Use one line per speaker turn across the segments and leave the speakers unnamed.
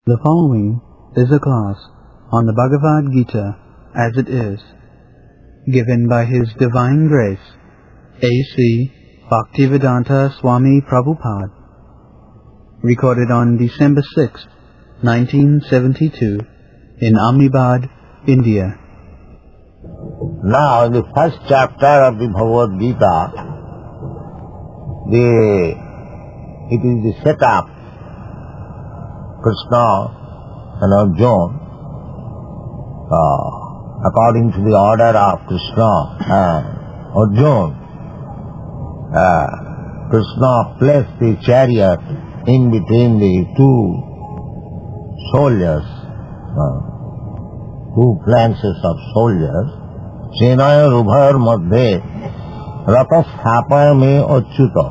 The following is a class on the Bhagavad Gita as it is, given by His Divine Grace, A.C. Bhaktivedanta Swami Prabhupada, recorded on December 6, 1972, in Ahmedabad, India.
Now, in the first chapter of the Bhagavad Gita, it is the setup. Krishna and Arjuna, according to the order of Krishna and Arjuna, Krishna placed the chariot in between the two soldiers, two flanks of soldiers. Senayor ubhayor madhye rata sthapaya me achyuta.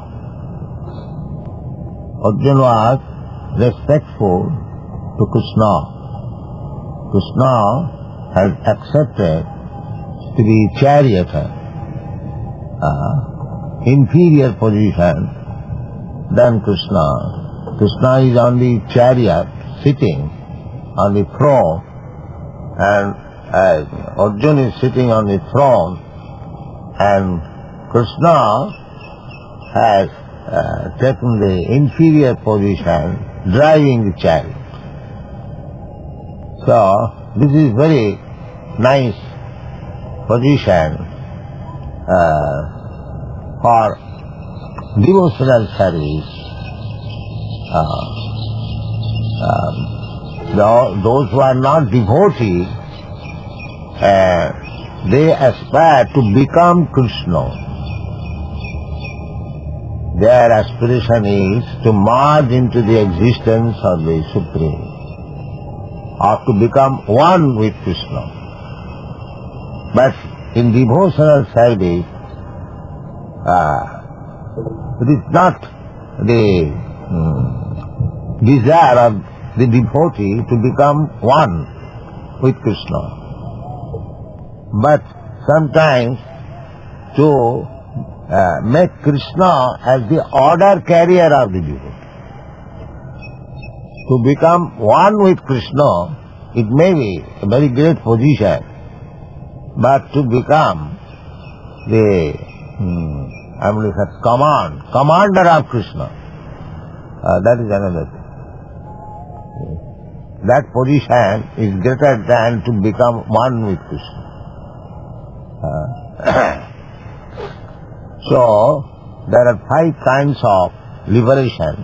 Arjuna was respectful to Krishna. Krishna has accepted to be charioteer, inferior position than Krishna. Krishna is on the chariot, sitting on the throne, and Arjuna is sitting on the throne, and Krishna has taken the inferior position, driving the chariot. So, this is very nice position for devotional service. Those who are not devotees, they aspire to become Krishna. Their aspiration is to merge into the existence of the Supreme, or to become one with Krishna. But in devotional service, it is not the desire of the devotee to become one with Krishna, but sometimes to make Krishna as the order carrier of the devotee. To become one with Krishna, it may be a very great position, but to become the commander of Krishna, that is another thing. That position is greater than to become one with Krishna. So, there are 5 kinds of liberation.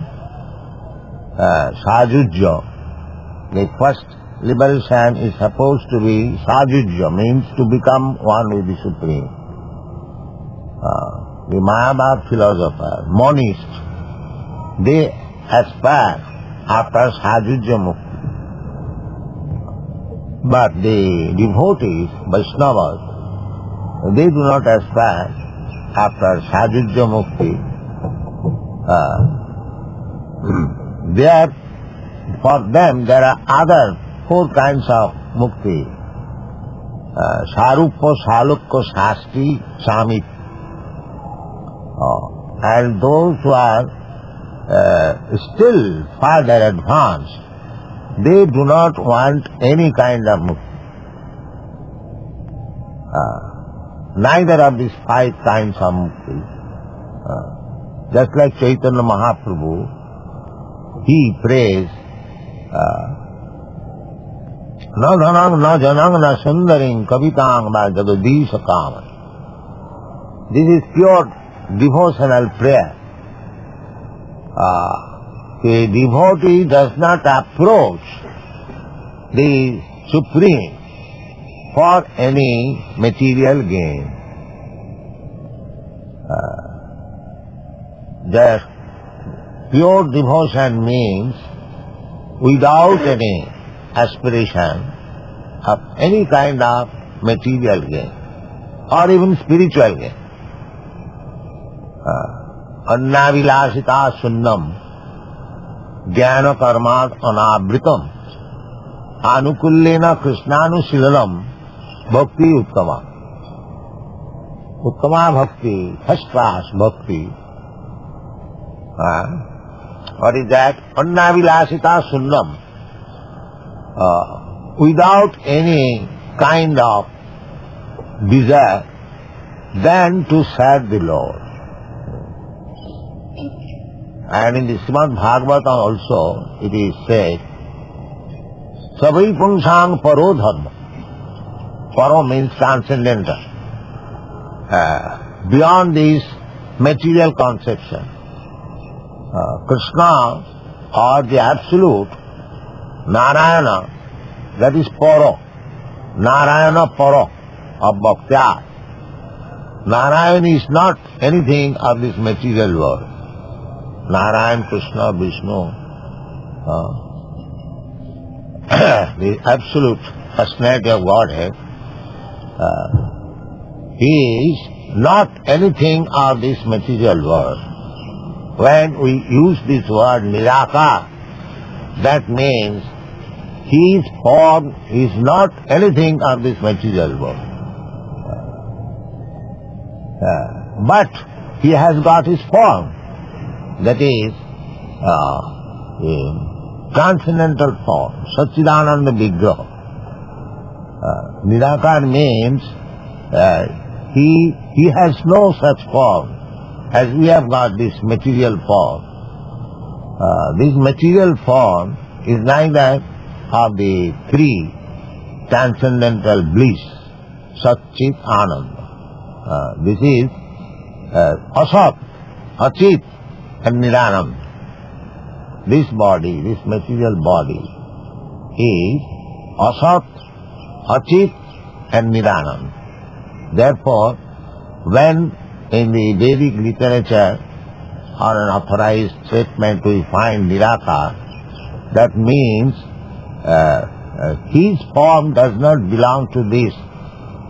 Sajujya. The first liberation is supposed to be sajujya, means to become one with the Supreme. The Mayavad philosopher, monists, they aspire after sajujya mukti. But the devotees, Vaishnavas, they do not aspire after sajujya mukti. For them there are other 4 kinds of mukti. Saruppa, Salukka, Shasti, Samit. And those who are still further advanced, they do not want any kind of mukti. Neither of these 5 kinds of mukti. Just like Chaitanya Mahaprabhu, he prays, na dhanang, na janang, na sundaring, kavitang, na jagadisha kaman. This is pure devotional prayer. The devotee does not approach the Supreme for any material gain. Just pure devotion means without any aspiration of any kind of material gain or even spiritual gain. Annavilasita sunnam jnana karmat anavritam anukullena krishnanushilalam bhakti uttama. Uttama bhakti, first class bhakti. What is that? Annavilasita sunnam. without any kind of desire than to serve the Lord. And in the Srimad Bhagavatam also it is said, Savai Pungsang Paro Dharma. Paro means transcendental. Beyond this material conception. Krishna or the Absolute, Narayana, that is Paro. Narayana Paro of Bhaktya. Narayana is not anything of this material world. Narayan, Krishna, Vishnu, the Absolute Personality of Godhead, He is not anything of this material world. When we use this word Nirakar, that means His form is not anything of this material world. But He has got His form, that is transcendental form, Satchidananda Vigraha. Nirakar means He has no such form as we have got this material form. This material form is neither of the three transcendental bliss, Satchit Ananda. This is Asat, Achit and Niranand. This body, this material body is Asat, Achit and Niranand. Therefore, when in the Vedic literature or an authorized statement we find Nirakar, that means his form does not belong to this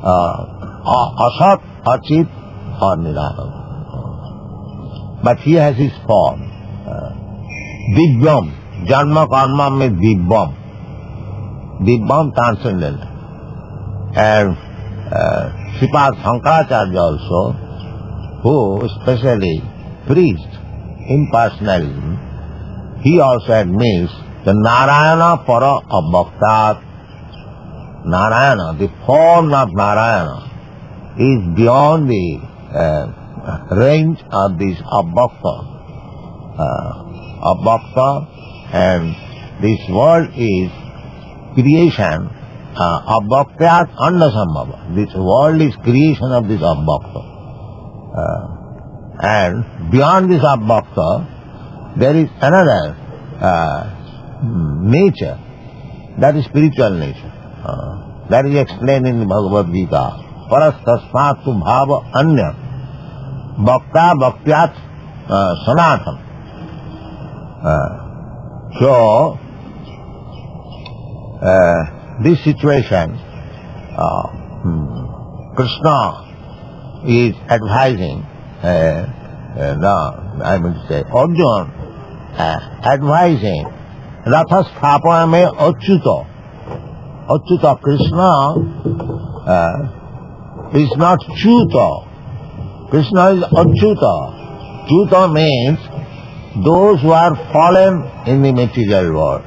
Asat, Achit or Niranand. But he has his form. Divyam, Janma Karma means Divyam. Divyam transcendent. And Sripad Shankaracharya also, who especially preached impersonalism, he also admits the Narayana Para Abhaktat. Narayana, the form of Narayana, is beyond the range of this Abhakta. Abhakta, and this world is creation, Abhaktyat Annasambhava. This world is creation of this Abhakta. And beyond this Abhakta, there is another nature, that is spiritual nature. That is explained in the Bhagavad Gita. Parastasmatu bhava anya bhakta bhaktyat sanatan. So, this situation, Krishna is advising, I mean to say, Arjuna advising, Ratha Sthapana Achyuta. Achyuta, Krishna is not Chuta. Krishna is Achyuta. Chuta means those who are fallen in the material world.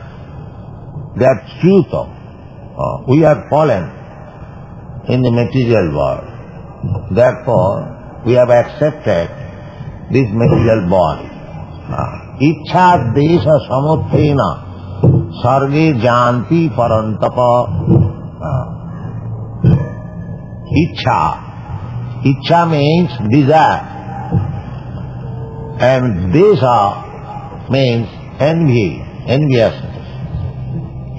They are Chuta. We are fallen in the material world. Therefore, we have accepted this material body. Ichha desha samuttena sarge janti parantapa. Ichha means desire. And desha means envy, enviousness.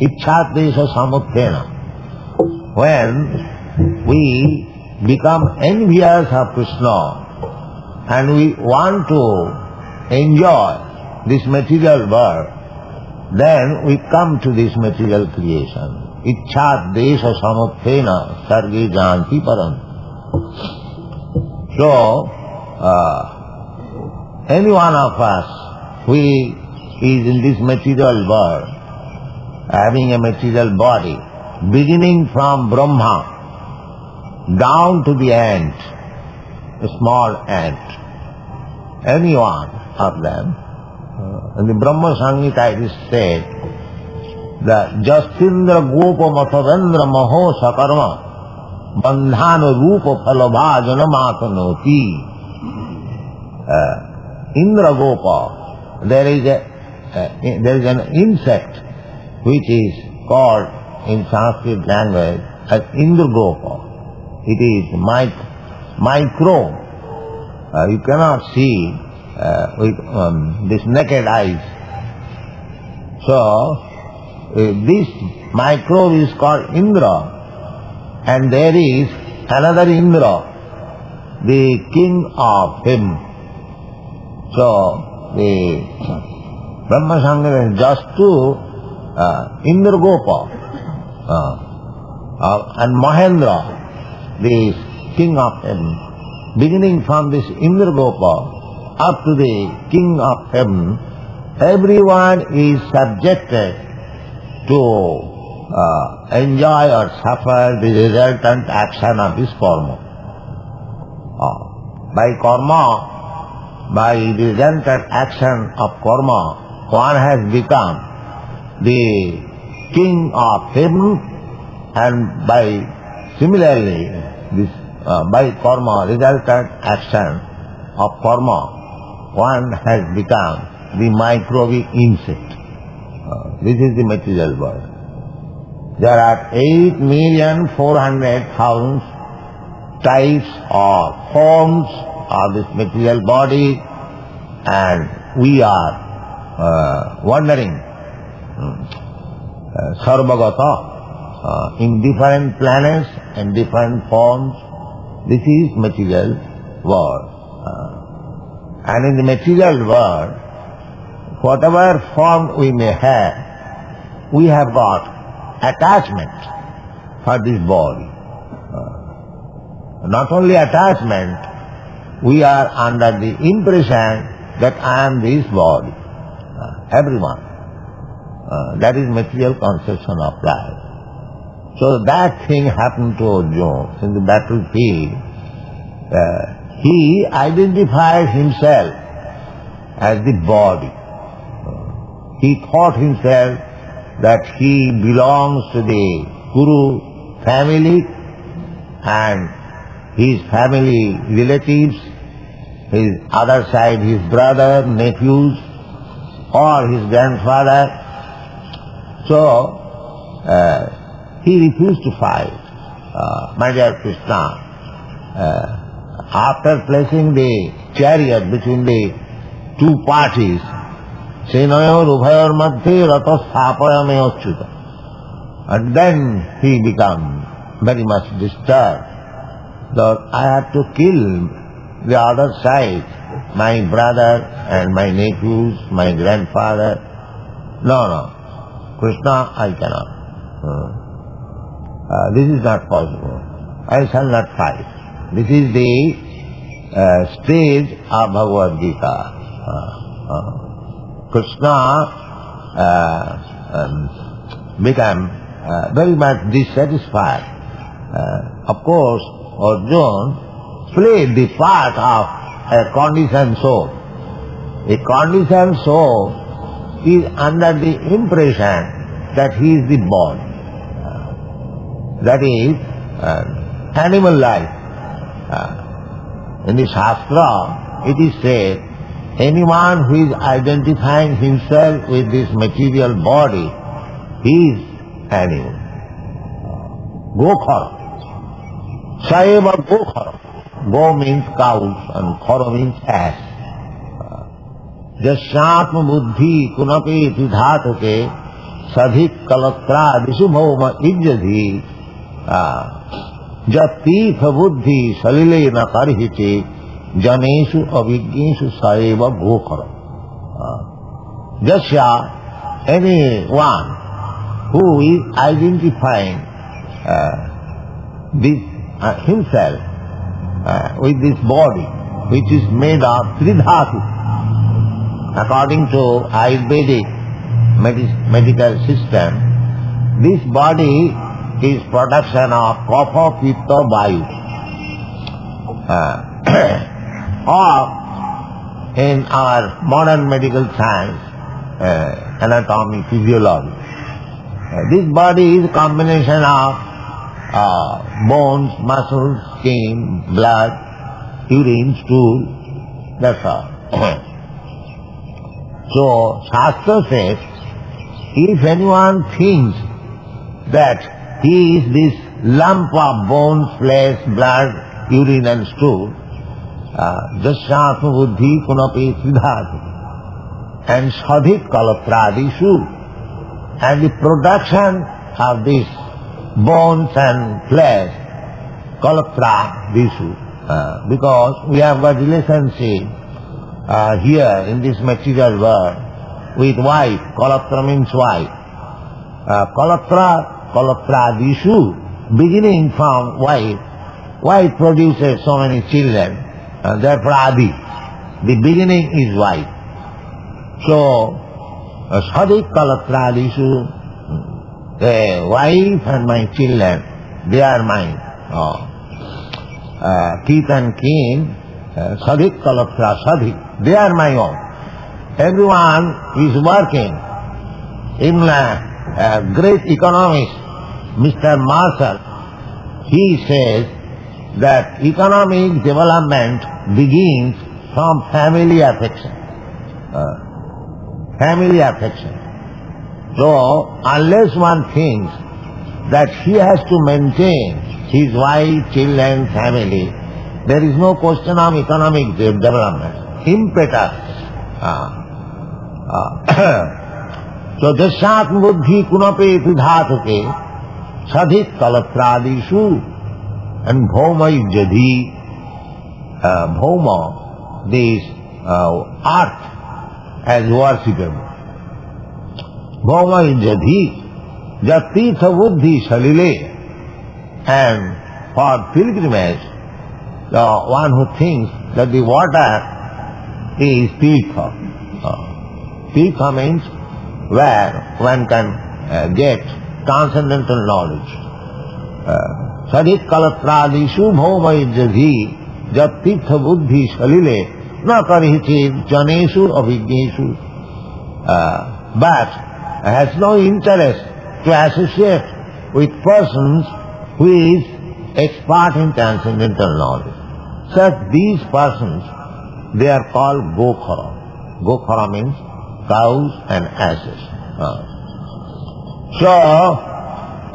Ichha desha samuttena. When we become envious of Krishna and we want to enjoy this material world, then we come to this material creation. Ichha desha samuttena sarge janti param. So, any one of us who is in this material world, having a material body, beginning from Brahma down to the ant, a small ant, any one of them, in the Brahma Samhita it is said the Jasindra Gopa Matavendra Maho Sakarma Bandhana Rupa Phalabhajana Matanoti. Indra Gopa, there is an insect which is called in Sanskrit language as Indra Gopa. It is micro. You cannot see with this naked eyes. So this microbe is called Indra, and there is another Indra, the king of him. So the Brahma Sangha is just to Indra Gopa and Mahendra, the king of heaven. Beginning from this Indra Gopa up to the king of heaven, everyone is subjected to enjoy or suffer the resultant action of his karma. By the resultant action of karma, one has become the king of heaven, and similarly, by karma, resultant action of karma, one has become the microbic insect. This is the material world. There are 8,400,000 types or forms of this material body, and we are wandering sarvagata in different planets and different forms. This is material world. And in the material world, whatever form we may have, we have got attachment for this body. Not only attachment, we are under the impression that I am this body. Everyone. That is material conception of life. So that thing happened to Arjuna in the battlefield. He identified himself as the body. He thought himself that he belongs to the Guru family, and his family relatives, his other side, his brother, nephews, or his grandfather. So he refused to fight. My dear Krishna, after placing the chariot between the two parties, Senayor Ubhayor Madhye Ratastapayame Achyuta. And then he became very much disturbed that I have to kill the other side, my brother and my nephews, my grandfather. No, Krishna, I cannot. This is not possible. I shall not fight. This is the stage of Bhagavad Gita. Krishna became very much dissatisfied. Of course, Arjuna played the part of a conditioned soul. A conditioned soul is under the impression that he is the body. That is animal life. In the Shastra, it is said, anyone who is identifying himself with this material body, he is animal. Gokhara. Saeva gokhara. Go means cows and khara means ass. Jasyatma buddhi kunape tidhatuke sadhik kalatra disubhoma ijjadhi jatirtha buddhi salile na karhite janeshu avijneshu saeva gokhara. Jasya, anyone who is identifying himself with this body, which is made of tridhatu. According to Ayurvedic medical system, this body is production of kapha, pitta, vayu. Or in our modern medical science, anatomy, physiology, This body is a combination of bones, muscles, skin, blood, urine, stool, that's all. So, Shastra says, if anyone thinks that he is this lump of bones, flesh, blood, urine and stool, jasyatma buddhi kunapi siddhati, and sadhit kalapradishu, and the production of this bones and flesh, kalapradishu, because we have got relationship here in this material world with wife. Kalatra means wife. Kalapradishu, beginning from wife. Wife produces so many children, therefore Adi. The beginning is wife. So, sadhik kalapradishu, the wife and my children, they are mine. Teeth and kin, sadhik kalapra, sadhik, they are my own. Everyone is working. In a great economist, Mr. Marshall, he says that economic development begins from family affection. Family affection. So, unless one thinks that he has to maintain his wife, children, family, there is no question of economic development. Impetus. So, jasyatma buddhi kunape dhatuke sadhit kalapradishu, and bhauma ijjadhi, bhauma, this earth as worshipable. Bhauma ijjadhi, jatirtha buddhi salile, and for pilgrimage, the one who thinks that the water is tirtha. Tirtha means where one can get transcendental knowledge. Sadhit kalapradishu bhauma ijjadhi, jatirtha buddhi salile, na karichid janeshu abhigneshu, but has no interest to associate with persons who is expert in transcendental knowledge. Such these persons, they are called gopal. Gopal means cows and asses. So,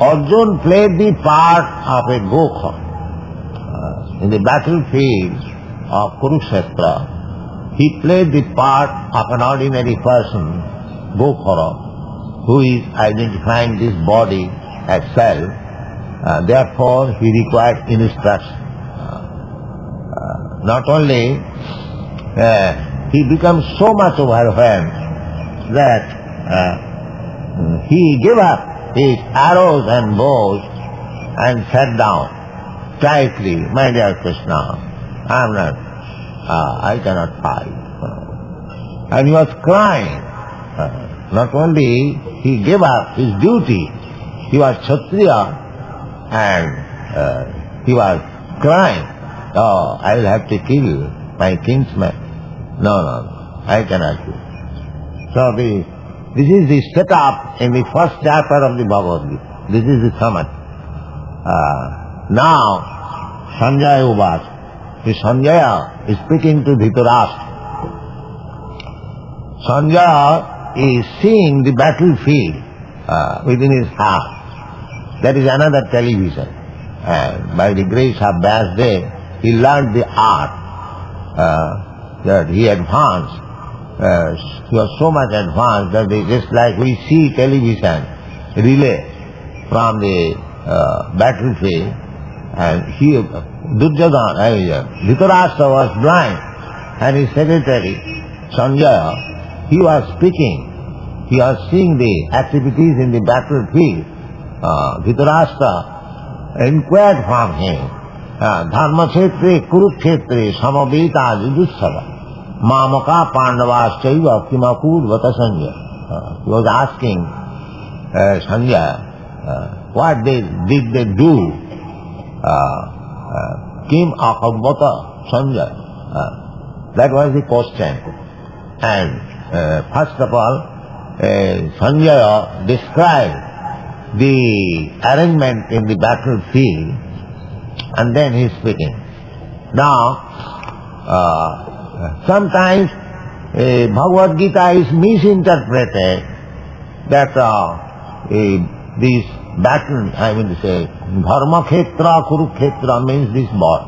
Arjuna played the part of a gopal. In the battlefield of Kurukshetra, he played the part of an ordinary person, gopal, who is identifying this body as self. Therefore, he required instruction. Not only he becomes so much overwhelmed that he gave up his arrows and bows and sat down tightly. My dear Krishna, I cannot fight. And he was crying. Not only he gave up his duty, he was Kshatriya, and he was crying, oh, I will have to kill my kinsman. No, I cannot do. So this is the setup in the first chapter of the Bhagavad Gita. This is the summary. Now, Sanjaya Uvas, Sanjaya is speaking to Dhritarashtra. Sanjaya is seeing the battlefield within his heart. That is another television. And by the grace of Vyasdev, he learned the art that he advanced. He was so much advanced that just like we see television relay from the battlefield, and he, Dhritarashtra was blind, and his secretary, Sanjaya, he was speaking. He was seeing the activities in the battlefield. Dhritarashtra inquired from him, Dharma Kshetre, Kurukshetre, Samaveta, Jujussava, Mamaka Pandavaschaiva, Kimakur Vata Sanjaya. He was asking Sanjaya, what did they do? Kim Akavata Sanjaya. That was the question. And first of all, Sanjaya described the arrangement in the battlefield, and then he is speaking. Now, sometimes Bhagavad Gita is misinterpreted that this battle, I mean to say, dharma khetra, kurukshetra means this war.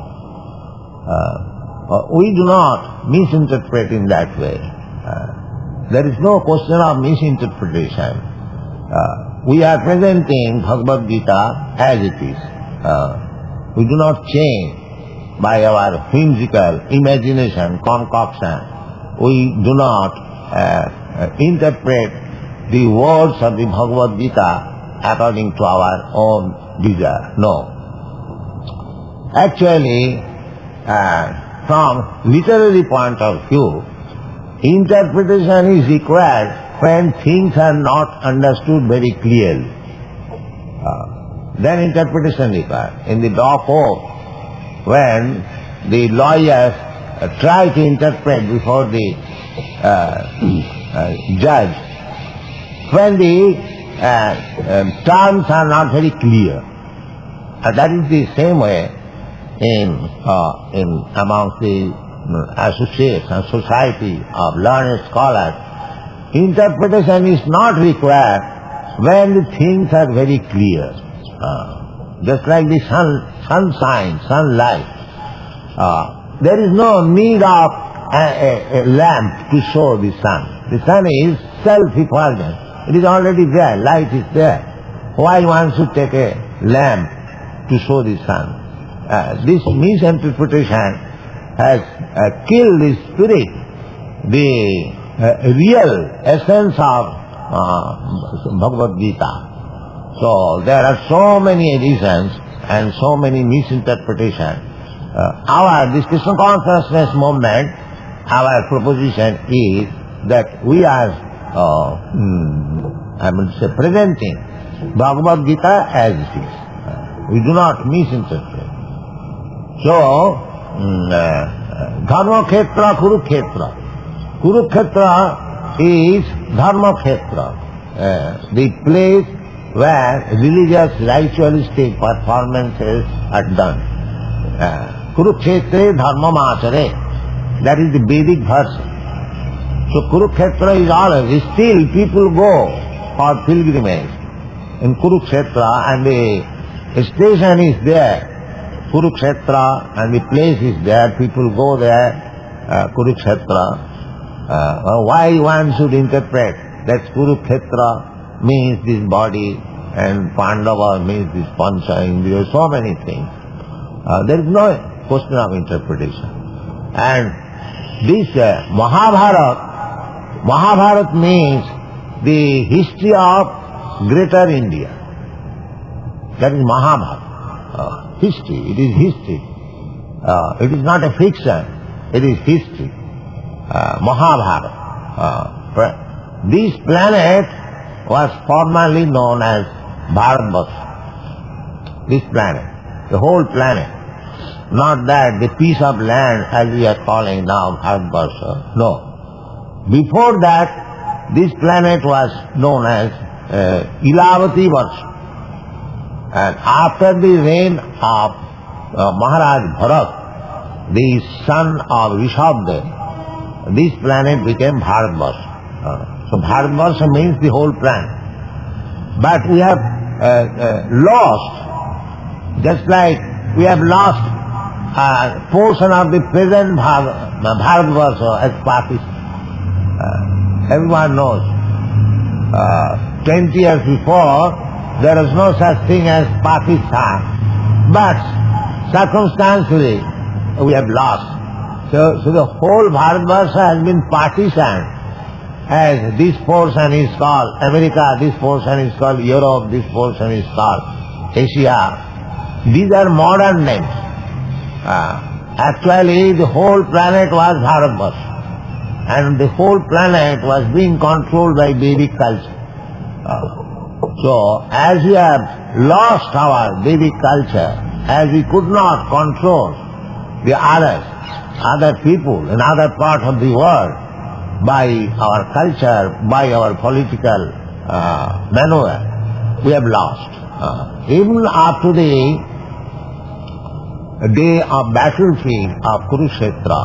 We do not misinterpret in that way. There is no question of misinterpretation. We are presenting Bhagavad Gita as it is. We do not change by our whimsical imagination, concoction. We do not interpret the words of the Bhagavad Gita according to our own desire. No. Actually, from literary point of view, interpretation is required when things are not understood very clearly. Then interpretation is required. In the law court, when the lawyers try to interpret before the judge, when the terms are not very clear. That is the same way in amongst the associates and society of learned scholars. Interpretation is not required when the things are very clear. Just like the sunshine, sunlight. There is no need of a lamp to show the sun. The sun is self-effulgent. It is already there, light is there. Why one should take a lamp to show the sun? This misinterpretation has killed the spirit, the real essence of Bhagavad Gita. So there are so many editions and so many misinterpretations. This Krishna consciousness movement, our proposition is that we are presenting Bhagavad Gita as it is. We do not misinterpret. So, dharma khetra, kurukshetra. Kurukshetra is dharma khetra, the place where religious ritualistic performances are done. Kurukshetre dharma machare. That is the Vedic verse. So Kurukshetra is always, still people go for pilgrimage in Kurukshetra, and the station is there, Kurukshetra, and the place is there, people go there, Kurukshetra. Why one should interpret that Kurukshetra means this body and Pandava means this Pancha Indriya, so many things. There is no question of interpretation. And this Mahabharata means the history of Greater India. That is Mahabharata. History, it is history. It is not a fiction, it is history. Mahabharata. This planet was formerly known as Bharatvarsha. This planet, the whole planet. Not that the piece of land as we are calling now Bharatvarsha. No. Before that, this planet was known as Ilavati Varsha. And after the reign of Maharaj Bharat, the son of Rishabdev, this planet became Bharatvarsha. So Bharatvarsha means the whole planet. But we have lost, just like we have lost a portion of the present Bharatvarsha as Pakistan. Everyone knows. 20 years before, there was no such thing as Pakistan. But circumstantially, we have lost. So the whole Bharatvarsha has been partitioned. As this portion is called America, this portion is called Europe, this portion is called Asia. These are modern names. Actually, the whole planet was Bharatvarsha. And the whole planet was being controlled by Vedic culture. So, as we have lost our Vedic culture, as we could not control the other people in other parts of the world by our culture, by our political maneuver, we have lost. Even up to the day of battlefield of Kurukshetra,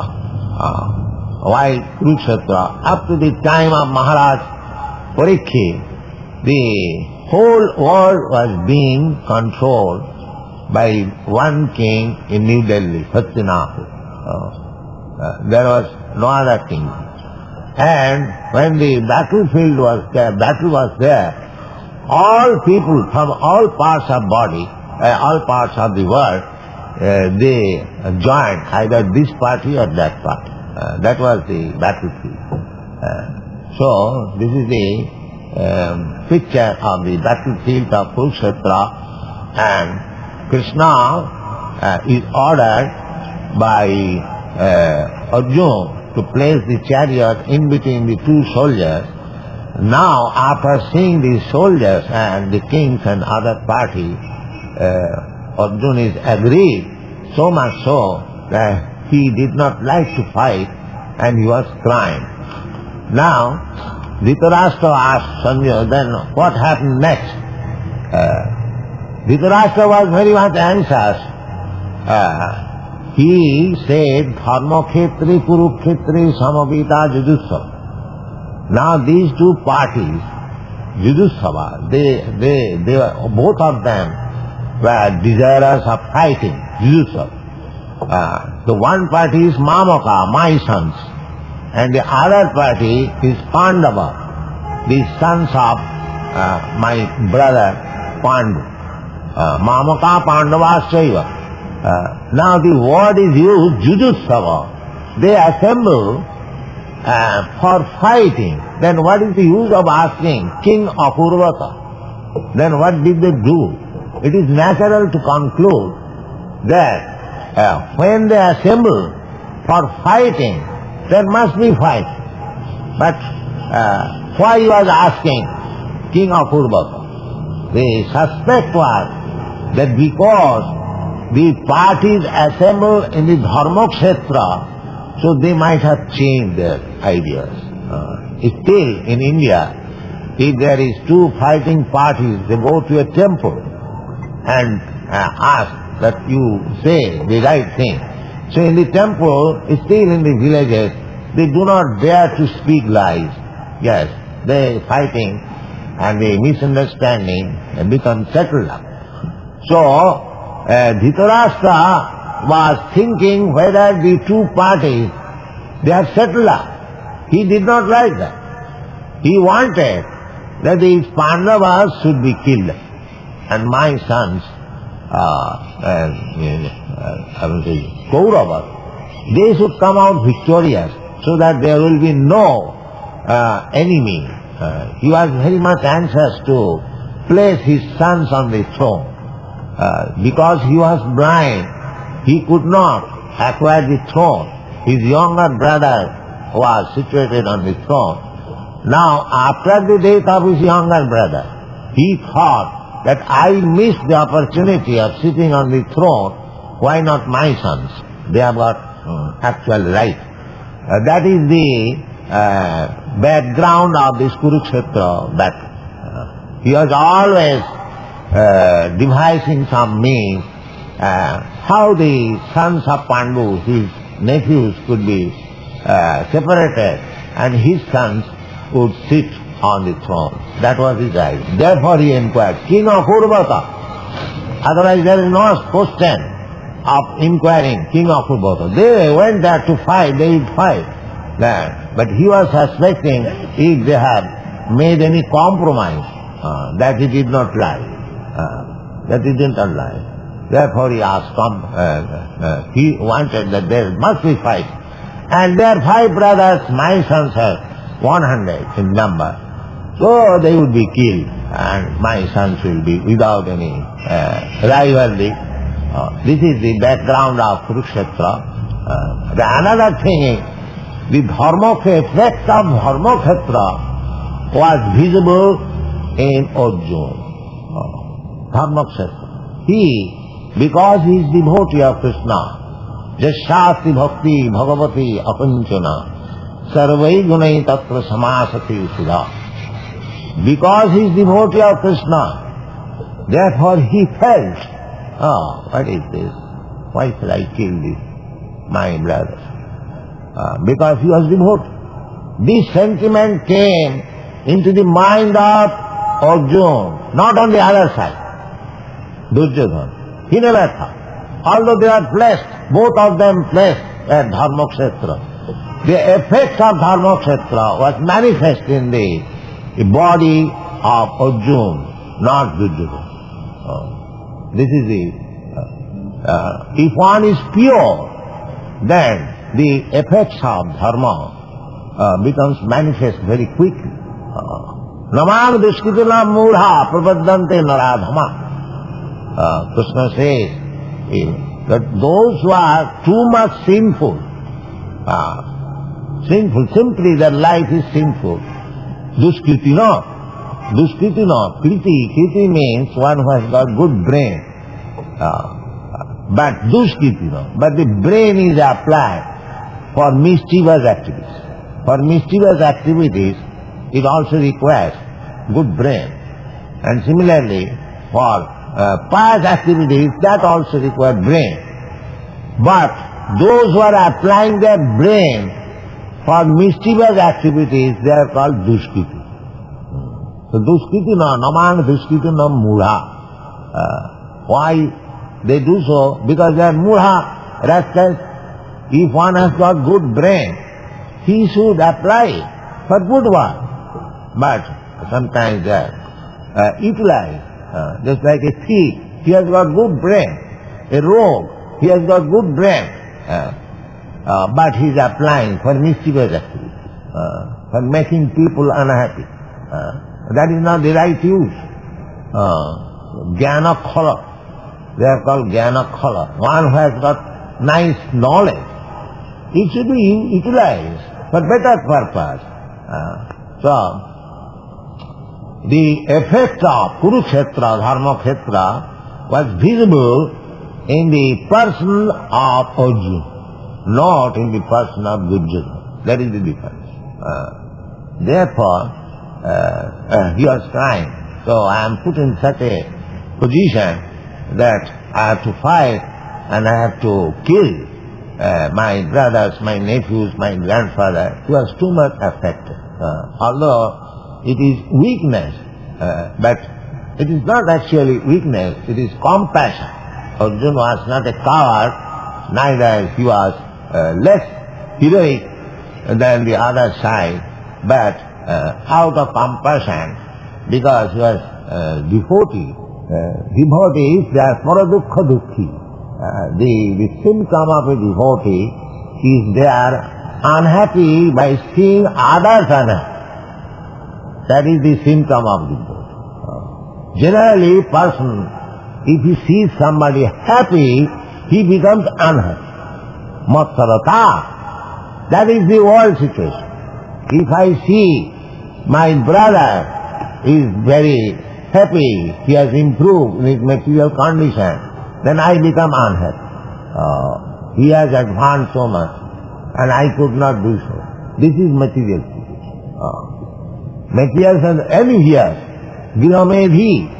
while Kurukshetra, up to the time of Maharaj Parikshit, the whole world was being controlled by one king in New Delhi, Hastinapur. There was no other king. And when the battlefield was there, battle was there, all people from all parts of all parts of the world, they joined either this party or that party. That was the battlefield. So this is the picture of the battlefield of Kurukshetra, and Krishna is ordered by Arjuna to place the chariot in between the two soldiers. Now, after seeing the soldiers and the kings and other party, Arjuna is agreed, so much so that he did not like to fight and he was crying. Now, Dhritarashtra asked Sanjay, then what happened next? Dhritarashtra was very much anxious. He said, Dharmakhetri Kurukhetri Samavita Jujutsav. Now these two parties, Jujutsav, they were, both of them were desirous of fighting, Jujutsav. The one party is Mamaka, my sons, and the other party is Pandava, the sons of my brother Pandu. Mamaka Pandava Saiva. Now the word is used, Jujutsava. They assemble for fighting. Then what is the use of asking King Apurvata? Then what did they do? It is natural to conclude that when they assemble for fighting, there must be fight. But why he was asking King Apurvata? The suspect was that because the parties assembled in the Dharmakshetra, so they might have changed their ideas. Still in India, if there is two fighting parties, they go to a temple and ask that you say the right thing. So in the temple, still in the villages, they do not dare to speak lies. Yes, they fighting and the misunderstanding become settled up. So Dhritarashtra was thinking whether the two parties, they are settled up. He did not like that. He wanted that these Pandavas should be killed and my sons, Kauravas, they should come out victorious so that there will be no enemy. He was very much anxious to place his sons on the throne. Because he was blind, he could not acquire the throne. His younger brother was situated on the throne. Now, after the death of his younger brother, he thought that I missed the opportunity of sitting on the throne. Why not my sons? They have got actual right. That is the background of this Kurukshetra battle. He was always devising some means how the sons of Pandu, his nephews, could be separated and his sons would sit on the throne. That was his idea. Therefore he inquired, King of Urvata. Otherwise there is no question of inquiring King of Urvata. They went there to fight, they would fight. But he was suspecting if they have made any compromise, that he did not lie. That he did not lie. Therefore he asked, he wanted that there must be fight. And their 5 brothers, my sons are 100 in number. So they would be killed and my sons will be without any rivalry. This is the background of Kurukshetra. Another thing is, the effect of Dharmakhetra was visible in Arjuna. Dharmakhetra. He, because he is devotee of Krishna, Jashasti Bhakti Bhagavati Apanchana Sarvai Gunai Tatra Samasati Sudha. Because he is devotee of Krishna, Therefore he felt, oh, what is this? Why should I kill this, my brother? Because he was devoted. This sentiment came into the mind of Arjuna, not on the other side. Duryodhana. He never thought. Although they are blessed, both of them blessed at Dharmakshetra, the effect of Dharmakshetra was manifest in the body of Arjuna, not Duryodhana. This is the... if one is pure, then the effects of dharma becomes manifest very quickly. Namang dushkritana mudha prapaddante naradhama. Krishna says that those who are too much sinful, simply their life is sinful. Dushkritina, kriti means one who has got good brain. But dushkritina, but the brain is applied for mischievous activities. For mischievous activities, it also requires good brain. And similarly, for pious activities, that also requires brain. But those who are applying their brain for mischievous activities, they are called dushkriti. So dushkritina, namang dushkritina mudha. Why they do so? Because they are mudha, rascals. If one has got good brain, he should apply for good one. But sometimes they are utilized, just like a thief. He has got good brain. A rogue, he has got good brain. But he is applying for mischievous activities, for making people unhappy. That is not the right use. Jnana khala. They are called jnana khala. One who has got nice knowledge, it should be utilized for better purpose. So, the effect of Kurukshetra, Dharmakhetra was visible in the person of Arjuna, not in the person of Duryodhana. That is the difference. Therefore, he was crying. So I am put in such a position that I have to fight and I have to kill my brothers, my nephews, my grandfather. He was too much affected. Although it is weakness, but it is not actually weakness, it is compassion. Arjuna was not a coward, neither he was less heroic than the other side, but out of compassion, because he was devotee. Devotees, they are paradukha dukhi. The symptom of a devotee is they are unhappy by seeing others unhappy. That is the symptom of devotee. Generally, person, if he sees somebody happy, he becomes unhappy. Matsarata. That is the world situation. If I see my brother is very happy, he has improved in his material condition, then I become unhappy. He has advanced so much, and I could not do so. This is material situation. Materials are envious. Gramedhi.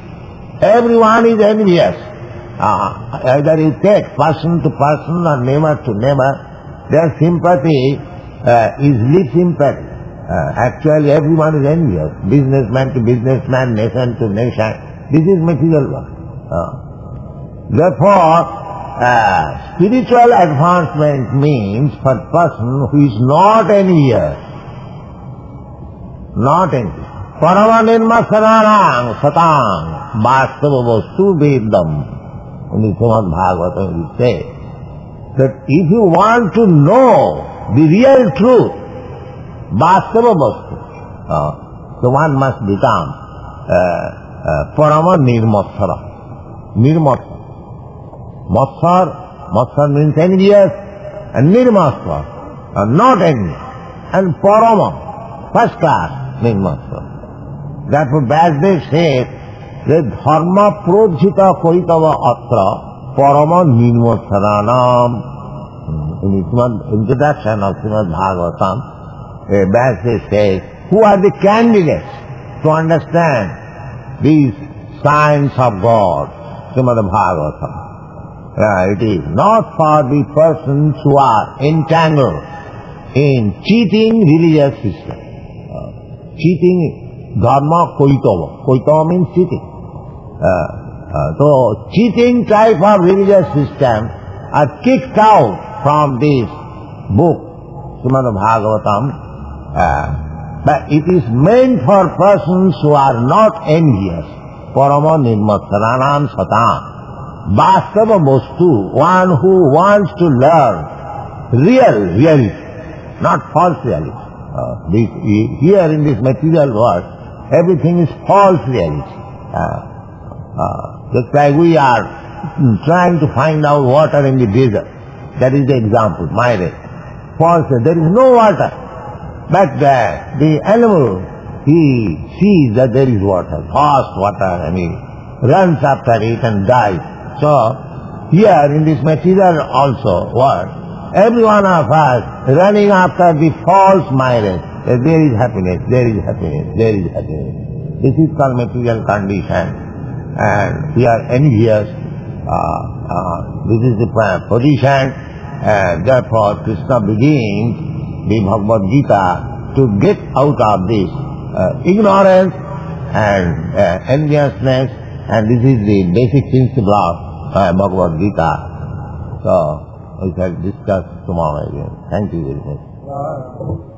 Everyone is envious. Either you take person to person or neighbor to neighbor, their sympathy is lip sympathy. Actually everyone is envious. Businessman to businessman, nation to nation. This is material work. Therefore, spiritual advancement means for person who is not envious. Not envious. Paramanirma sanarang satang vastava vastu vedam. In the Srimad Bhagavatam we say that if you want to know the real truth, vastava vastu, so one must become parama nirmatsara. Nirmatsara. Matsar means envious, and nirmatsara, not envious. And parama, first class nirmatsara. Therefore Vyasdev said that dharma prodhita koitava atra parama nirmatsaranam. In the introduction of Srimad Bhagavatam, Vyasdev says, who are the candidates to understand these science of God, Srimad Bhagavatam. It is not for the persons who are entangled in cheating religious system. Cheating dharma koitava. Koitava means cheating. So cheating type of religious system are kicked out from this book, Srimad Bhagavatam. But it is meant for persons who are not envious. Parama nirmatsaranam satam. Vastava bostu, one who wants to learn real reality, not false reality. Here in this material world, everything is false reality. Just like we are trying to find out water in the desert. That is the example, myriad. False, there is no water. But the animal, he sees that there is water, fast water, and he runs after it and dies. So, here in this material also world, every one of us running after the false myriad, that there is happiness, there is happiness, there is happiness. This is called material condition. And we are envious. This is the position. Therefore, Krishna begins the Bhagavad Gita to get out of this ignorance and enviousness, and this is the basic principle of Bhagavad Gita. So, we shall discuss tomorrow again. Thank you very much.